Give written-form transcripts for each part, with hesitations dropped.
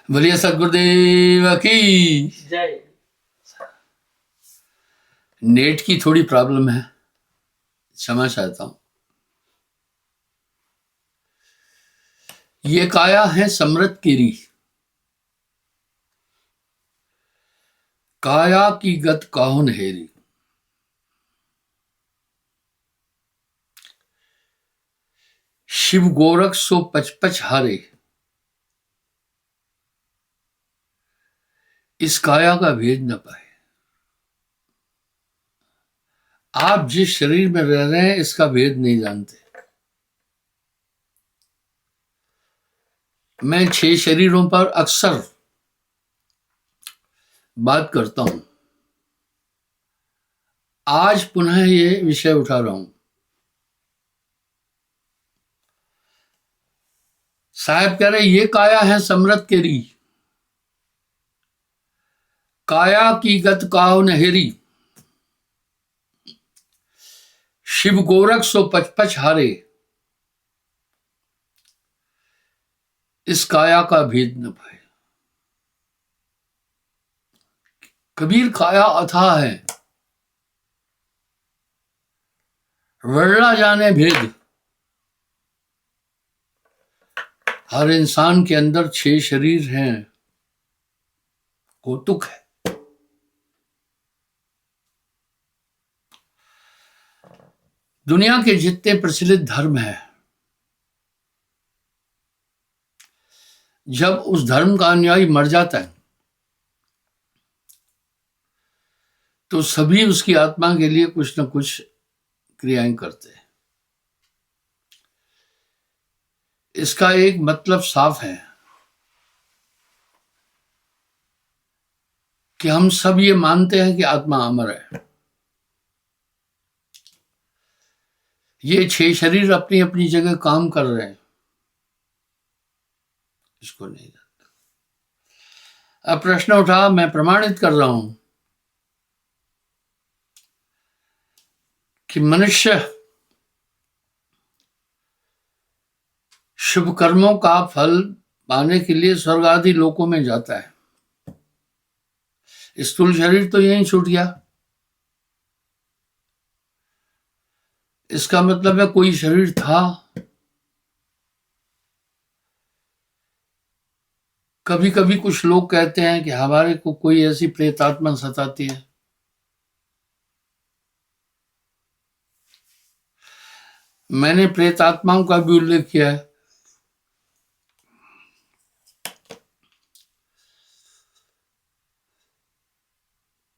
बोलिए सदगुरुदेव की जय। नेट की थोड़ी प्रॉब्लम है, क्षमा चाहता हूं। ये काया है समृत केरी, काया की गत काहु नहेरी। शिव गोरख सो पचपच हारे, इस काया का भेद न पाए। आप जिस शरीर में रह रहे हैं इसका भेद नहीं जानते। मैं 6 शरीरों पर अक्सर बात करता हूं, आज पुनः ये विषय उठा रहा हूं। साहब कह रहे ये काया है समृत केरी, काया की गत काहु नहेरी। शिव गोरख सो पचपच हारे, इस काया का भेद न पाए। कबीर काया अथाह है, वर्णा जाने भेद। हर इंसान के अंदर 6 शरीर हैं, कौतुक है। दुनिया के जितने प्रचलित धर्म हैं, जब उस धर्म का अनुयायी मर जाता है तो सभी उसकी आत्मा के लिए कुछ न कुछ क्रियाएं करते हैं। इसका एक मतलब साफ है कि हम सब ये मानते हैं कि आत्मा अमर है। ये 6 शरीर अपनी अपनी जगह काम कर रहे हैं, इसको नहीं जानता। अब प्रश्न उठा, मैं प्रमाणित कर रहा हूं कि मनुष्य शुभ कर्मों का फल पाने के लिए स्वर्ग आदि लोकों में जाता है। स्थूल शरीर तो यहीं छूट गया। इसका मतलब है कोई शरीर था। कभी कभी कुछ लोग कहते हैं कि हमारे को कोई ऐसी प्रेतात्मा सताती है। मैंने प्रेतात्माओं का भी उल्लेख किया है।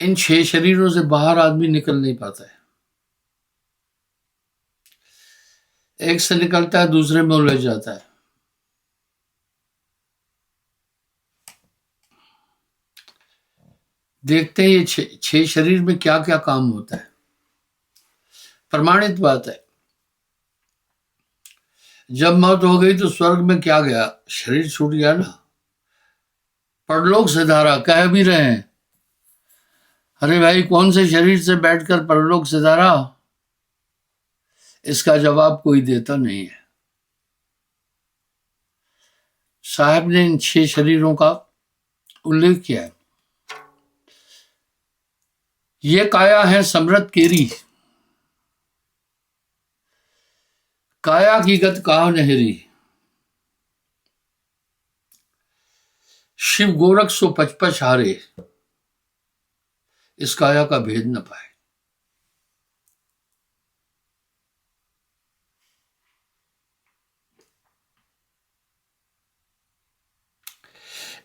इन 6 शरीरों से बाहर आदमी निकल नहीं पाता है। एक से निकलता है, दूसरे में उलझ जाता है। देखते हैं ये 6 शरीर में क्या क्या काम होता है। प्रमाणित बात है। जब मौत हो गई तो स्वर्ग में क्या गया? शरीर छूट गया ना। परलोक से धारा कह भी रहे हैं। अरे भाई, कौन से शरीर से बैठकर परलोक से धारा? इसका जवाब कोई देता नहीं है। साहब ने इन 6 शरीरों का उल्लेख किया है। ये काया है समृत केरी, काया की गत काहु नहेरी। शिव गोरख सो पचपच हारे, इस काया का भेद न पाए।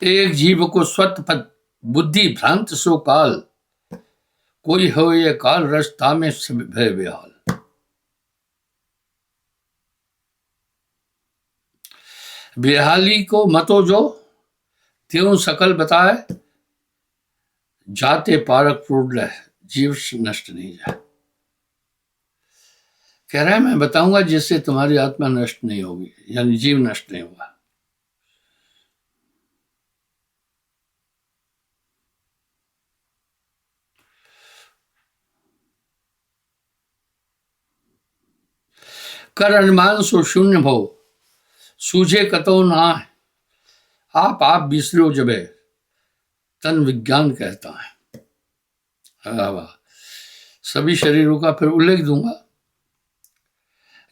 एक जीव को स्वत पद बुद्धि भ्रांत सो काल, कोई हो ये काल रसता में भय बेहाल। बेहाली को मतो जो त्यों सकल बताए, जाते पारक पूर्ण जीव नष्ट नहीं जाए। कह रहा है मैं बताऊंगा जिससे तुम्हारी आत्मा नष्ट नहीं होगी, यानी जीव नष्ट नहीं होगा। कर अनुमान सो शून्य भव, सूझे कतो ना आप बिसरो जबे तन विज्ञान कहता है। वाह, सभी शरीरों का फिर उल्लेख दूंगा।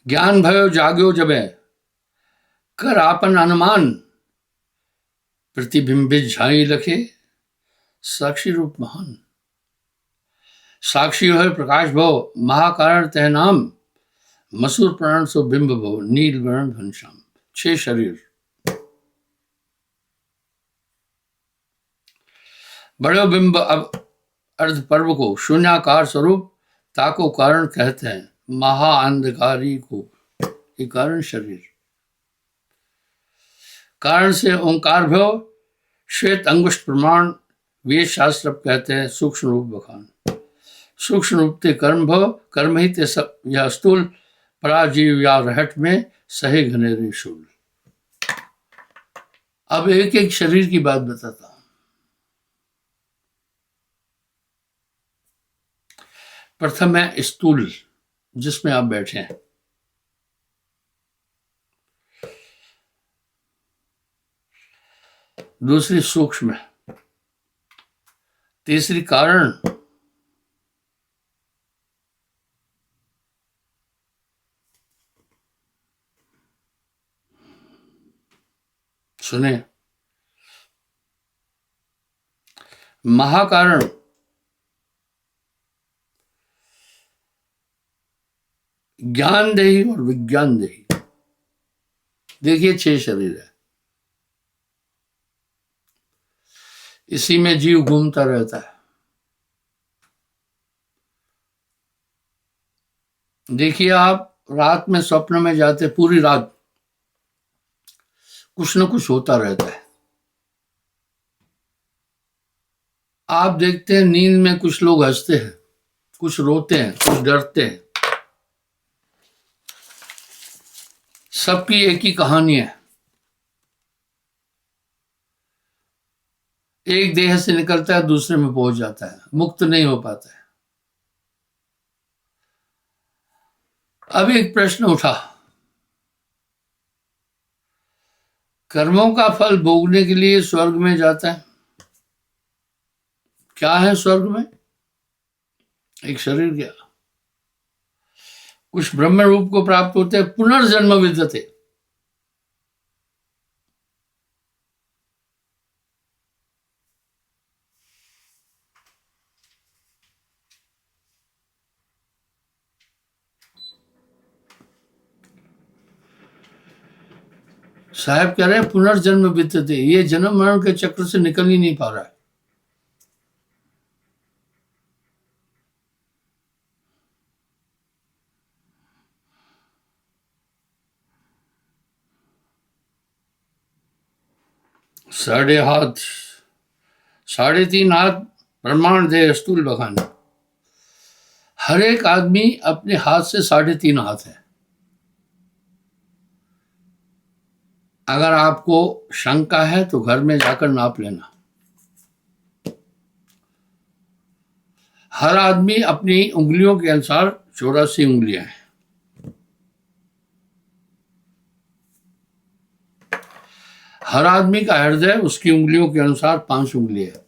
ज्ञान भयो जाग्यो जबे कर आपन अनुमान प्रतिबिंबित झाई लखे साक्षी रूप महान। साक्षी है प्रकाश भव महाकारण तह नाम मसूर प्राण सो बिंब भव नील वर्ण घनश्याम। 6 शरीर। बड़े बिंब अब अर्ध पर्व को शून्याकार स्वरूप ताको कारण कहते हैं। महाअंधकारी को ये कारण शरीर। कारण से ओंकार भव श्वेत अंगुष्ठ प्रमाण वेद शास्त्र कहते हैं सूक्ष्म रूप बखान। सूक्ष्म रूप ते कर्म भव कर्म ही ते सब यह स्थूल पराजीव या रहट में सहे घनेरे शूल। अब एक एक शरीर की बात बताता हूं। प्रथम है स्थूल जिसमें आप बैठे हैं। दूसरी सूक्ष्म, तीसरी कारण, सुने, महाकारण, ज्ञान देही और विज्ञान देही। देखिए 6 शरीर है, इसी में जीव घूमता रहता है। देखिए आप रात में स्वप्न में जाते, पूरी रात कुछ न कुछ होता रहता है। आप देखते हैं नींद में कुछ लोग हंसते हैं, कुछ रोते हैं, कुछ डरते हैं। सबकी एक ही कहानी है। एक देह से निकलता है दूसरे में पहुंच जाता है, मुक्त नहीं हो पाता है। अब एक प्रश्न उठा, कर्मों का फल भोगने के लिए स्वर्ग में जाता है। क्या है स्वर्ग में? एक शरीर गया, कुछ ब्रह्म रूप को प्राप्त होते हैं, पुनर्जन्म विद्यते। साहब कह रहे हैं पुनर्जन्म विद्यते, ये जन्म मरण के चक्र से निकल ही नहीं पा रहा है। साढ़े हाथ, 3.5 हाथ ब्रह्मांड दे स्थूल बखान। हर एक आदमी अपने हाथ से 3.5 हाथ है। अगर आपको शंका है तो घर में जाकर नाप लेना। हर आदमी अपनी उंगलियों के अनुसार 84 उंगलियां हैं। हर आदमी का हृदय उसकी उंगलियों के अनुसार 5 उंगलियां है।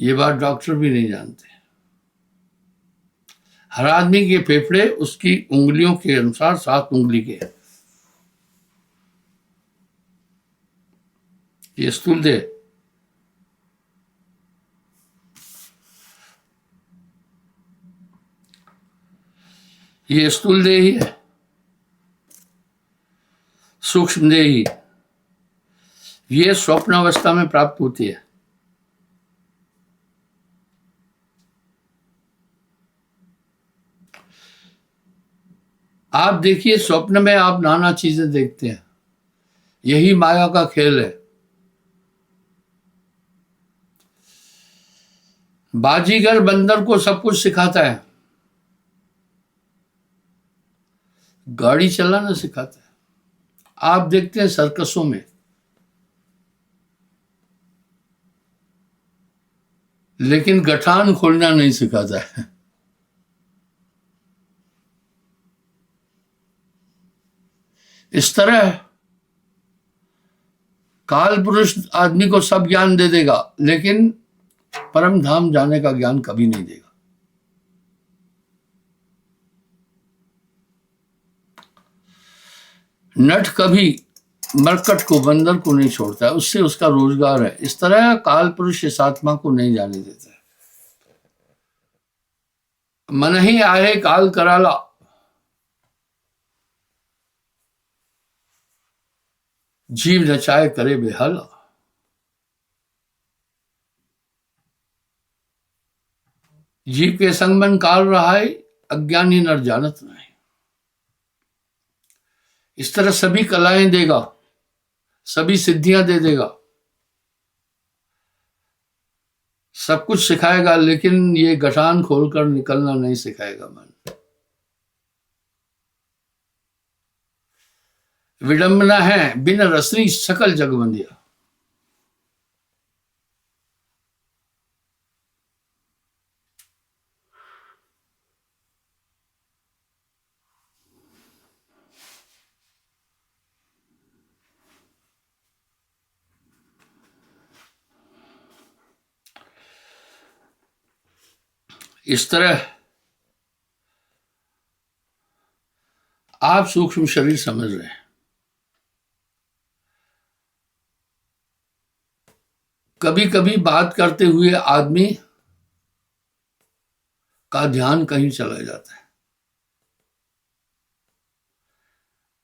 ये बात डॉक्टर भी नहीं जानते। हर आदमी के फेफड़े उसकी उंगलियों के अनुसार 7 उंगली के हैं। ये स्थूल देह। ये स्थूल देह ही है। सूक्ष्म देह ही ये स्वप्न अवस्था में प्राप्त होती है। आप देखिए स्वप्न में आप नाना चीजें देखते हैं, यही माया का खेल है। बाजीगर बंदर को सब कुछ सिखाता है, गाड़ी चलाना सिखाता है। आप देखते हैं सर्कसों में, लेकिन गठान खोलना नहीं सिखाता है। इस तरह काल पुरुष आदमी को सब ज्ञान दे देगा, लेकिन परम धाम जाने का ज्ञान कभी नहीं देगा। नट कभी मरकट को, बंदर को नहीं छोड़ता है, उससे उसका रोजगार है। इस तरह काल पुरुष इस आत्मा को नहीं जाने देता है। मन ही आए काल कराला, जीव नचाए करे बेहाला। जीव के संग मन काल रहा है, अज्ञानी नर जानत नहीं। इस तरह सभी कलाएं देगा, सभी सिद्धियां दे देगा, सब कुछ सिखाएगा, लेकिन ये गठान खोलकर निकलना नहीं सिखाएगा मन। विडंबना है बिन रसनी सकल जग बंदिया। इस तरह आप सूक्ष्म शरीर समझ रहे हैं। कभी कभी बात करते हुए आदमी का ध्यान कहीं चला जाता है।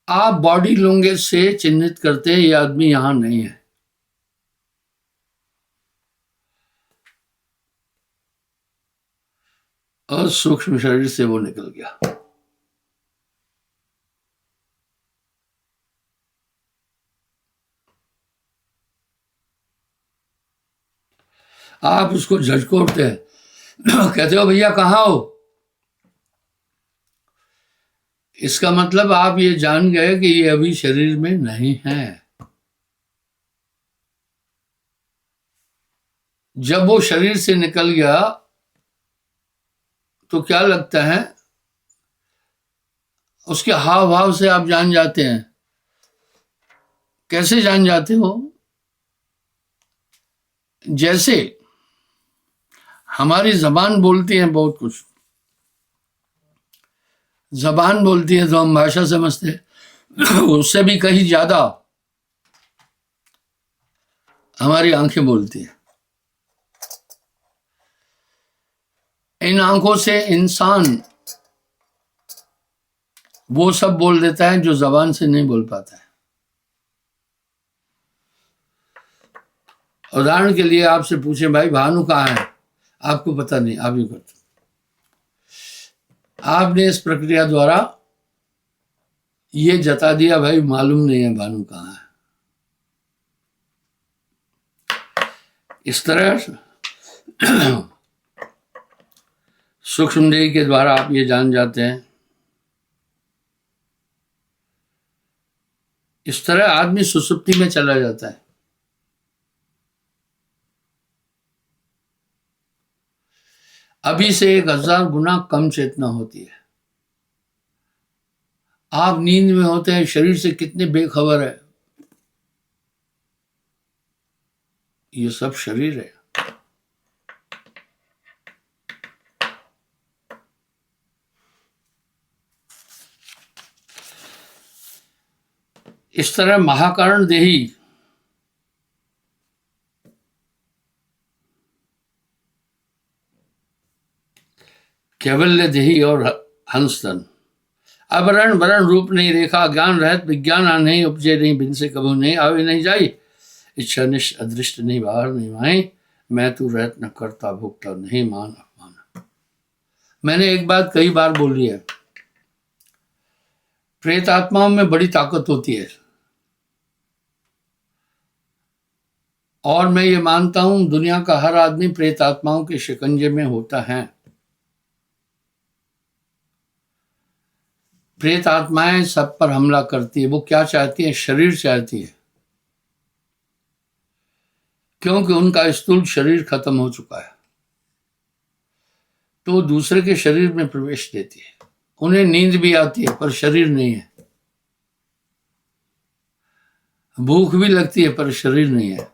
आप बॉडी लैंग्वेज से चिन्हित करते हैं ये आदमी यहां नहीं है। और सूक्ष्म शरीर से वो निकल गया। आप उसको झटकोरते हैं, कहते हो भैया कहाँ हो। इसका मतलब आप ये जान गए कि ये अभी शरीर में नहीं है। जब वो शरीर से निकल गया तो क्या लगता है, उसके हाव भाव से आप जान जाते हैं। कैसे जान जाते हो? जैसे हमारी जबान बोलती है बहुत कुछ, जबान बोलती है तो हम भाषा समझते हैं, उससे भी कहीं ज्यादा हमारी आंखें बोलती हैं। इन आंखों से इंसान वो सब बोल देता है जो जबान से नहीं बोल पाता है। उदाहरण के लिए आपसे पूछे भाई भानु कहाँ है, आपको पता नहीं, आप ही करते। आपने इस प्रक्रिया द्वारा ये जता दिया भाई मालूम नहीं है भानु कहाँ है। इस तरह सूक्ष्म देह के द्वारा आप ये जान जाते हैं। इस तरह आदमी सुसुप्ति में चला जाता है। अभी से 1000 गुना कम चेतना होती है। आप नींद में होते हैं, शरीर से कितने बेखबर है। ये सब शरीर है। इस तरह महाकारण देही कैवल्य देही और हंसतन। आवरण वरण रूप नहीं रेखा, ज्ञान रहत विज्ञान नहीं उपजे नहीं, बिन से कभू नहीं आवे नहीं जाई, इच्छा निष्ठ अदृष्ट नहीं बाहर नहीं माए, मैं तू रहत न करता भुगता नहीं मान अपमान। मैंने एक बात कई बार बोली है, प्रेत आत्माओं में बड़ी ताकत होती है, और मैं ये मानता हूं दुनिया का हर आदमी प्रेत आत्माओं के शिकंजे में होता है। प्रेत आत्माएं सब पर हमला करती है। वो क्या चाहती है? शरीर चाहती है, क्योंकि उनका स्थूल शरीर खत्म हो चुका है, तो दूसरे के शरीर में प्रवेश देती है। उन्हें नींद भी आती है पर शरीर नहीं है। भूख भी लगती है पर शरीर नहीं है।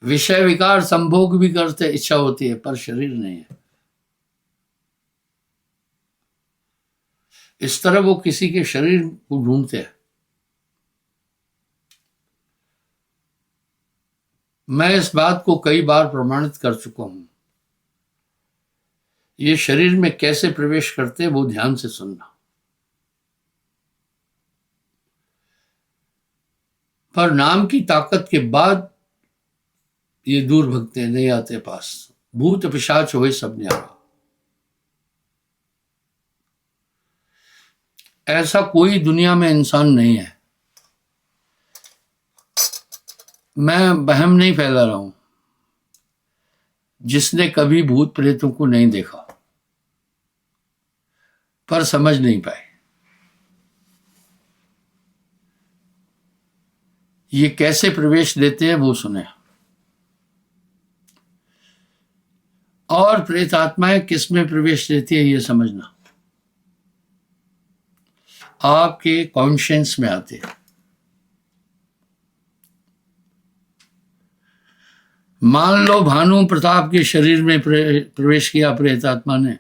विषय विकार संभोग भी करते, इच्छा होती है पर शरीर नहीं है। इस तरह वो किसी के शरीर को ढूंढते हैं। मैं इस बात को कई बार प्रमाणित कर चुका हूं। ये शरीर में कैसे प्रवेश करते हैं वो ध्यान से सुनना। पर नाम की ताकत के बाद ये दूर भगते नहीं आते पास। भूत पिशाच हुए सब न्यारा। ऐसा कोई दुनिया में इंसान नहीं है। मैं वहम नहीं फैला रहा हूं, जिसने कभी भूत प्रेतों को नहीं देखा पर समझ नहीं पाए। ये कैसे प्रवेश देते हैं वो सुने। और प्रेत आत्माएं किस में प्रवेश देती है ये समझना। आपके कॉन्शियंस में आते हैं। मान लो भानु प्रताप के शरीर में प्रवेश किया प्रेत आत्मा ने।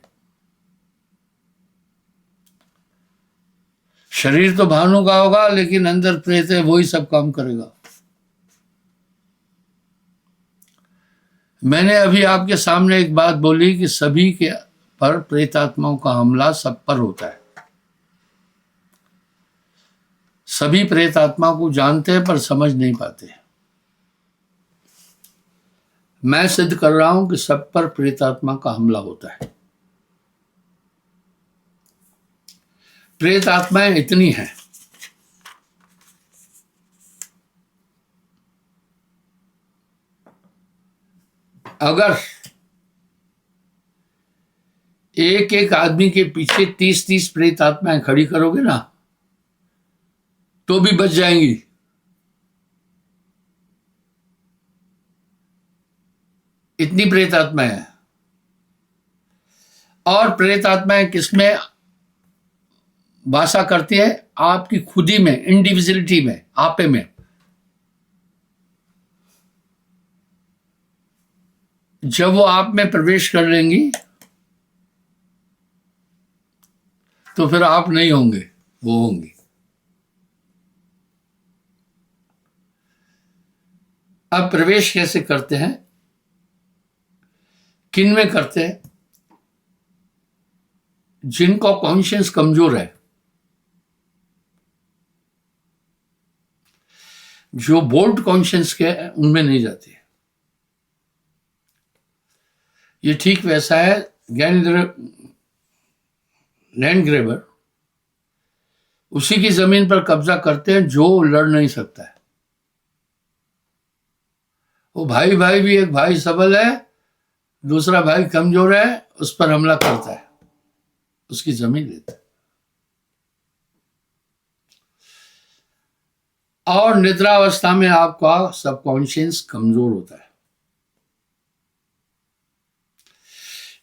शरीर तो भानु का होगा लेकिन अंदर प्रेत है, वही सब काम करेगा। मैंने अभी आपके सामने एक बात बोली कि सभी के पर प्रेत आत्माओं का हमला सब पर होता है। सभी प्रेत आत्मा को जानते हैं पर समझ नहीं पाते। मैं सिद्ध कर रहा हूं कि सब पर प्रेत आत्मा का हमला होता है। प्रेत आत्माएं इतनी हैं, अगर एक एक आदमी के पीछे 30-30 प्रेत आत्माएं खड़ी करोगे ना तो भी बच जाएंगी। इतनी प्रेत आत्माएं हैं। और प्रेत आत्माएं किसमें वासा करती है? आपकी खुदी में, इंडिविजुअलिटी में, आपे में। जब वो आप में प्रवेश कर लेंगी तो फिर आप नहीं होंगे, वो होंगी। अब प्रवेश कैसे करते हैं, किन में करते हैं? जिनका कॉन्शियस कमजोर है, जो बोल्ड कॉन्शियस के हैं, उनमें नहीं जाती। ये ठीक वैसा है लैंड ग्रेबर उसी की जमीन पर कब्जा करते हैं जो लड़ नहीं सकता है। वो भाई भाई भी, एक भाई सबल है, दूसरा भाई कमजोर है, उस पर हमला करता है, उसकी जमीन लेता है। और निद्रावस्था में आपका सबकॉन्शियस कमजोर होता है।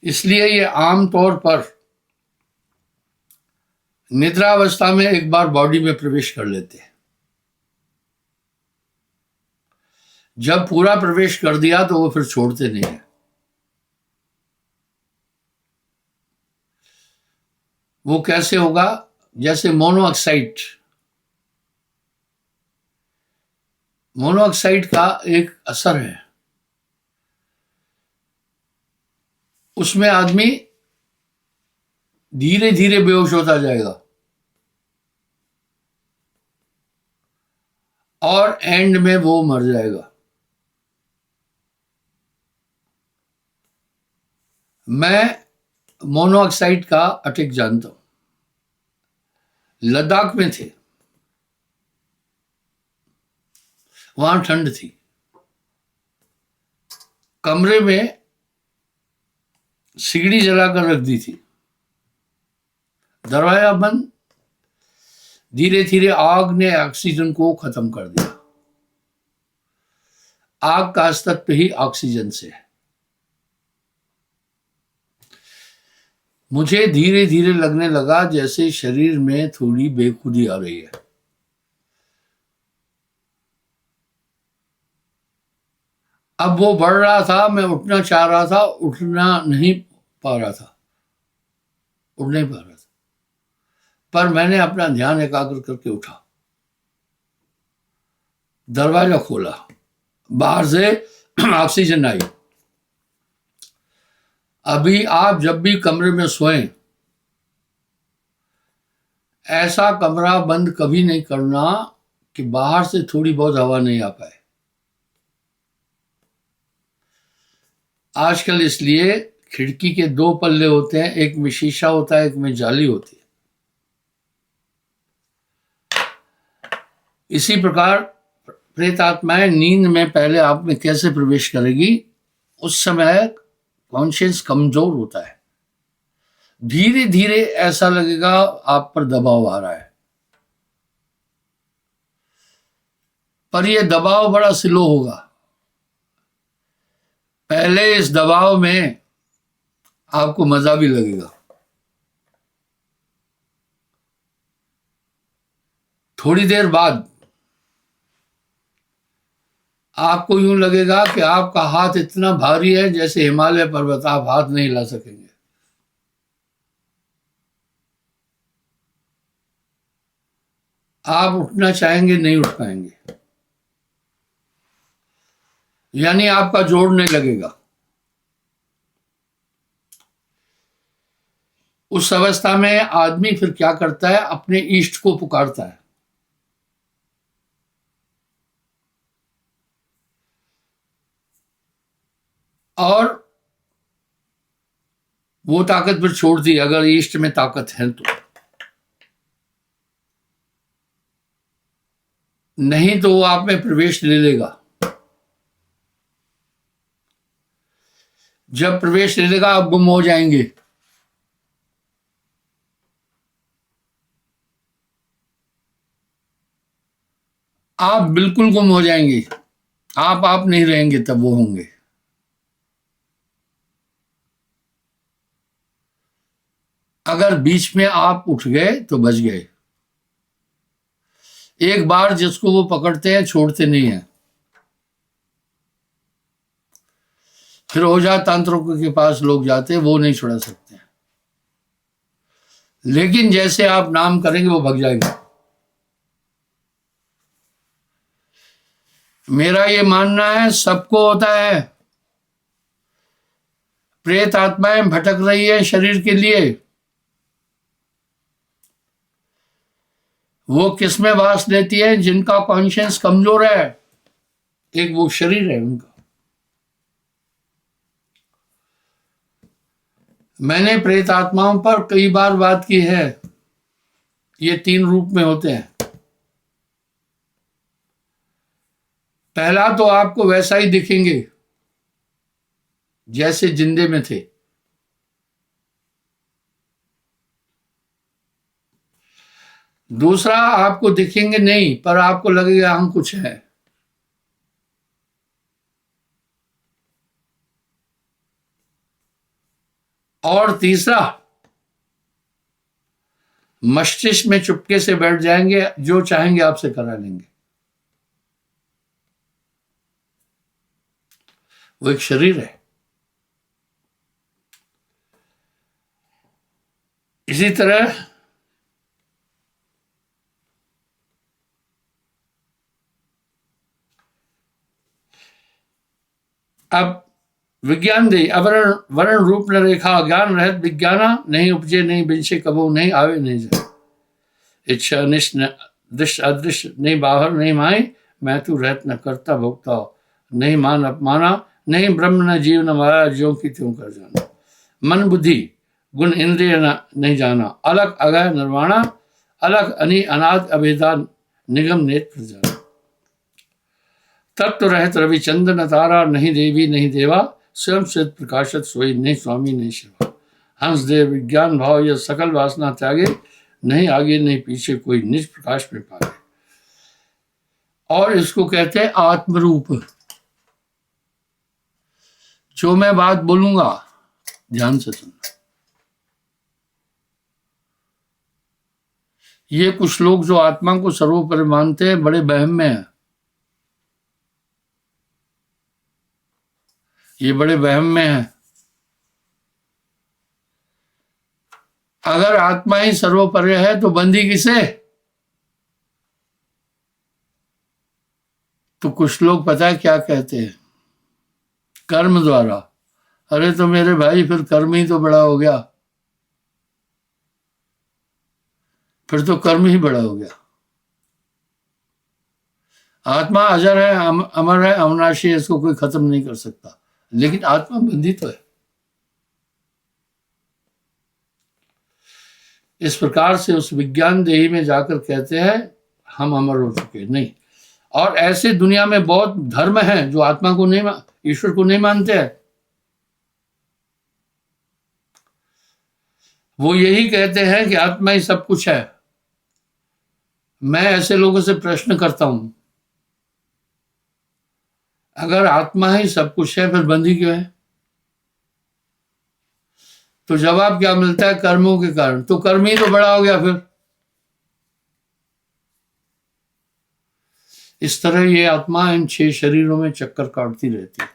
इसलिए ये आमतौर पर निद्रावस्था में एक बार बॉडी में प्रवेश कर लेते हैं। जब पूरा प्रवेश कर दिया तो वो फिर छोड़ते नहीं है। वो कैसे होगा? जैसे मोनोऑक्साइड का एक असर है, उसमें आदमी धीरे धीरे बेहोश होता जाएगा और एंड में वो मर जाएगा। मैं मोनोऑक्साइड का अटैक जानता हूं। लद्दाख में थे, वहां ठंड थी, कमरे में सिगड़ी जलाकर रख दी थी, दरवाजा बंद। धीरे धीरे आग ने ऑक्सीजन को खत्म कर दिया। आग का अस्तित्व ही ऑक्सीजन से है। मुझे धीरे धीरे लगने लगा जैसे शरीर में थोड़ी बेखुदी आ रही है। अब वो बढ़ रहा था, मैं उठना चाह रहा था, उठना नहीं पा रहा था, उठ नहीं पा रहा था, पर मैंने अपना ध्यान एकाग्र करके उठा, दरवाजा खोला, बाहर से ऑक्सीजन आई। अभी आप जब भी कमरे में सोएं, ऐसा कमरा बंद कभी नहीं करना कि बाहर से थोड़ी बहुत हवा नहीं आ पाए। आजकल इसलिए खिड़की के दो पल्ले होते हैं, एक में शीशा होता है, एक में जाली होती है। इसी प्रकार प्रेत आत्माएं नींद में पहले आप में कैसे प्रवेश करेगी, उस समय कॉन्शियस कमजोर होता है, धीरे धीरे ऐसा लगेगा आप पर दबाव आ रहा है, पर यह दबाव बड़ा स्लो होगा। पहले इस दबाव में आपको मजा भी लगेगा, थोड़ी देर बाद आपको यूं लगेगा कि आपका हाथ इतना भारी है जैसे हिमालय पर्वत, आप हाथ नहीं ला सकेंगे। आप उठना चाहेंगे, नहीं उठ पाएंगे, यानी आपका जोड़ नहीं लगेगा। उस अवस्था में आदमी फिर क्या करता है, अपने इष्ट को पुकारता है। और वो ताकत फिर छोड़ दी, अगर इष्ट में ताकत है तो, नहीं तो वो आप में प्रवेश ले लेगा। जब प्रवेश ले लेगा आप गुम हो जाएंगे। आप बिल्कुल गुम हो जाएंगे, आप नहीं रहेंगे, तब वो होंगे। अगर बीच में आप उठ गए तो बच गए। एक बार जिसको वो पकड़ते हैं छोड़ते नहीं है। फिर ओझा तांत्रिकों के पास लोग जाते हैं, वो नहीं छुड़ा सकते, लेकिन जैसे आप नाम करेंगे वो भग जाएंगे। मेरा ये मानना है सबको होता है। प्रेत आत्माएं भटक रही है शरीर के लिए, वो किसमें वास लेती है, जिनका कॉन्शियस कमजोर है। एक वो शरीर है उनका। मैंने प्रेत आत्माओं पर कई बार बात की है। ये तीन रूप में होते हैं। पहला तो आपको वैसा ही दिखेंगे जैसे जिंदे में थे। दूसरा आपको दिखेंगे नहीं, पर आपको लगेगा हम कुछ है। और तीसरा मस्तिष्क में चुपके से बैठ जाएंगे, जो चाहेंगे आपसे करा लेंगे। वो एक शरीर है। इसी तरह अब विज्ञान दे अवरण वर्ण रूप न रेखा, ज्ञान रहत विज्ञाना, नहीं उपजे नहीं बिंशे, कबो नहीं आवे नहीं जाए। इच्छा निष्ठ दृश्य अदृश्य, नहीं बाहर नहीं माए, मैं तू रहत न करता भोगता, नहीं मान अपमाना, नहीं ब्रह्म न जीव न माया, ज्यों की त्यों कर जाना। मन बुद्धि गुण इंद्रिय नहीं जाना, अलग अगय निर्वाणा, अलग अनि अनाद अभेदा, निगम नेत्र जाना। तत्व रहत रविचंद्र न तारा, नहीं देवी नहीं देवा, स्वयं सिद्ध प्रकाशत सोई, नहीं स्वामी नहीं शिवा। हंस देव विज्ञान भाव, यह सकल वासना त्यागे, नहीं आगे नहीं पीछे कोई निज प्रकाश में पाए। और इसको कहते हैं आत्मरूप। जो मैं बात बोलूंगा ध्यान से सुनना। ये कुछ लोग जो आत्मा को सर्वोपरि मानते हैं, बड़े बहम में हैं। ये बड़े वहम में है। अगर आत्मा ही सर्वोपरि है तो बंदी किसे? तो कुछ लोग पता है क्या कहते हैं? कर्म द्वारा। अरे तो मेरे भाई फिर कर्म ही तो बड़ा हो गया, फिर तो कर्म ही बड़ा हो गया। आत्मा अजर है, अमर है, अविनाशी है, इसको कोई खत्म नहीं कर सकता, लेकिन आत्मा बंधी तो है। इस प्रकार से उस विज्ञान देही में जाकर कहते हैं हम अमर हो चुके नहीं। और ऐसे दुनिया में बहुत धर्म हैं जो आत्मा को नहीं, ईश्वर को नहीं मानते हैं। वो यही कहते हैं कि आत्मा ही सब कुछ है। मैं ऐसे लोगों से प्रश्न करता हूं, अगर आत्मा ही सब कुछ है फिर बंधी क्यों है? तो जवाब क्या मिलता है? कर्मों के कारण। तो कर्म ही तो बड़ा हो गया फिर। इस तरह ये आत्मा इन 6 शरीरों में चक्कर काटती रहती है।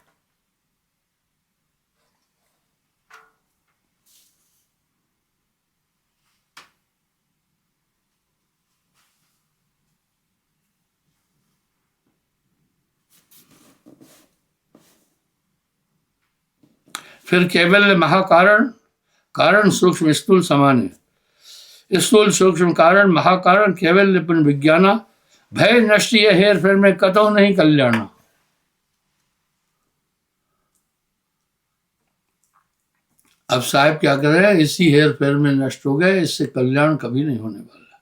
फिर केवल महाकारण, कारण सूक्ष्म स्थूल समान है। स्थूल सूक्ष्म कारण महाकारण केवल विज्ञाना भय नष्ट ये हेर फेर में कतौ नहीं कल्याणा। अब साहब क्या कर रहे हैं? इसी हेर फेर में नष्ट हो गए, इससे कल्याण कभी नहीं होने वाला।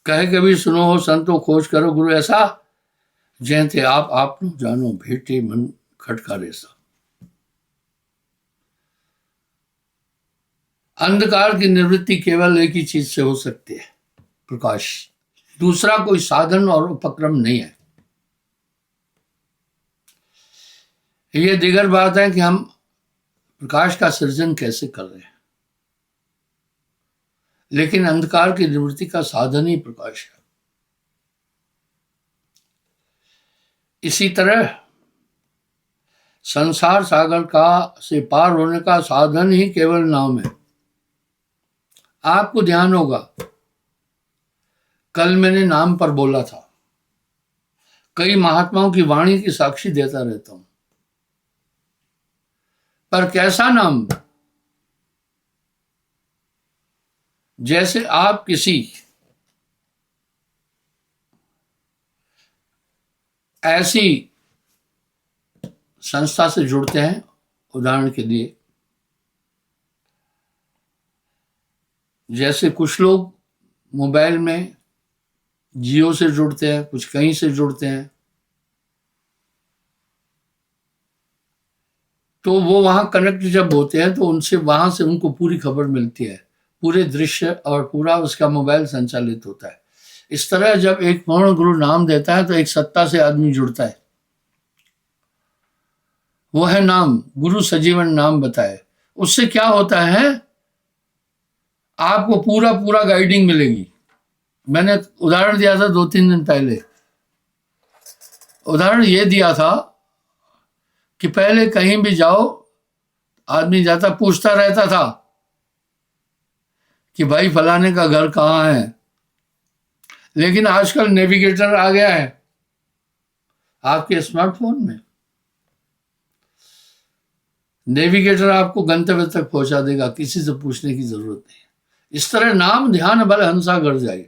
कहे कभी सुनो हो संतो खोज करो गुरु ऐसा, जैसे आप नो जानो भेटे मन खटका रेसा। अंधकार की निवृत्ति केवल एक ही चीज से हो सकती है, प्रकाश। दूसरा कोई साधन और उपक्रम नहीं है। ये दिगर बात है कि हम प्रकाश का सृजन कैसे कर रहे हैं, लेकिन अंधकार की निवृत्ति का साधन ही प्रकाश है। इसी तरह संसार सागर का से पार होने का साधन ही केवल नाम है। आपको ध्यान होगा, कल मैंने नाम पर बोला था, कई महात्माओं की वाणी की साक्षी देता रहता हूं, पर कैसा नाम? जैसे आप किसी ऐसी संस्था से जुड़ते हैं, उदाहरण के लिए जैसे कुछ लोग मोबाइल में जियो से जुड़ते हैं, कुछ कहीं से जुड़ते हैं, तो वो वहां कनेक्ट जब होते हैं तो उनसे वहां से उनको पूरी खबर मिलती है, पूरे दृश्य और पूरा उसका मोबाइल संचालित होता है। इस तरह जब एक पूर्ण गुरु नाम देता है तो एक सत्ता से आदमी जुड़ता है, वो है नाम, गुरु सजीवन नाम बताए। उससे क्या होता है? आपको पूरा गाइडिंग मिलेगी। मैंने उदाहरण दिया था 2-3 दिन पहले। उदाहरण ये दिया था कि पहले कहीं भी जाओ, आदमी जाता पूछता रहता था कि भाई फलाने का घर कहाँ है, लेकिन आजकल नेविगेटर आ गया है आपके स्मार्टफोन में। नेविगेटर आपको गंतव्य तक पहुंचा देगा, किसी से पूछने की जरूरत नहीं। इस तरह नाम ध्यान बल हंसा कर जाए।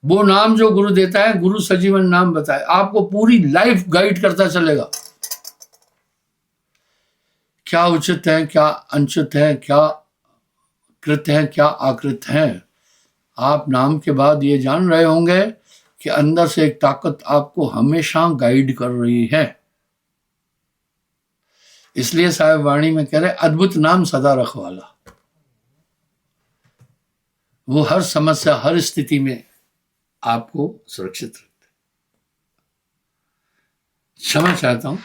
वो नाम जो गुरु देता है, गुरु सजीवन नाम बताए, आपको पूरी लाइफ गाइड करता चलेगा। क्या उचित है, क्या अनुचित है, क्या कृत है, क्या आकृत है। आप नाम के बाद ये जान रहे होंगे कि अंदर से एक ताकत आपको हमेशा गाइड कर रही है। इसलिए साहिब वाणी में कह रहे अद्भुत नाम सदा रखवाला। वो हर समस्या, हर स्थिति में आपको सुरक्षित रखते। क्षमा चाहता हूं।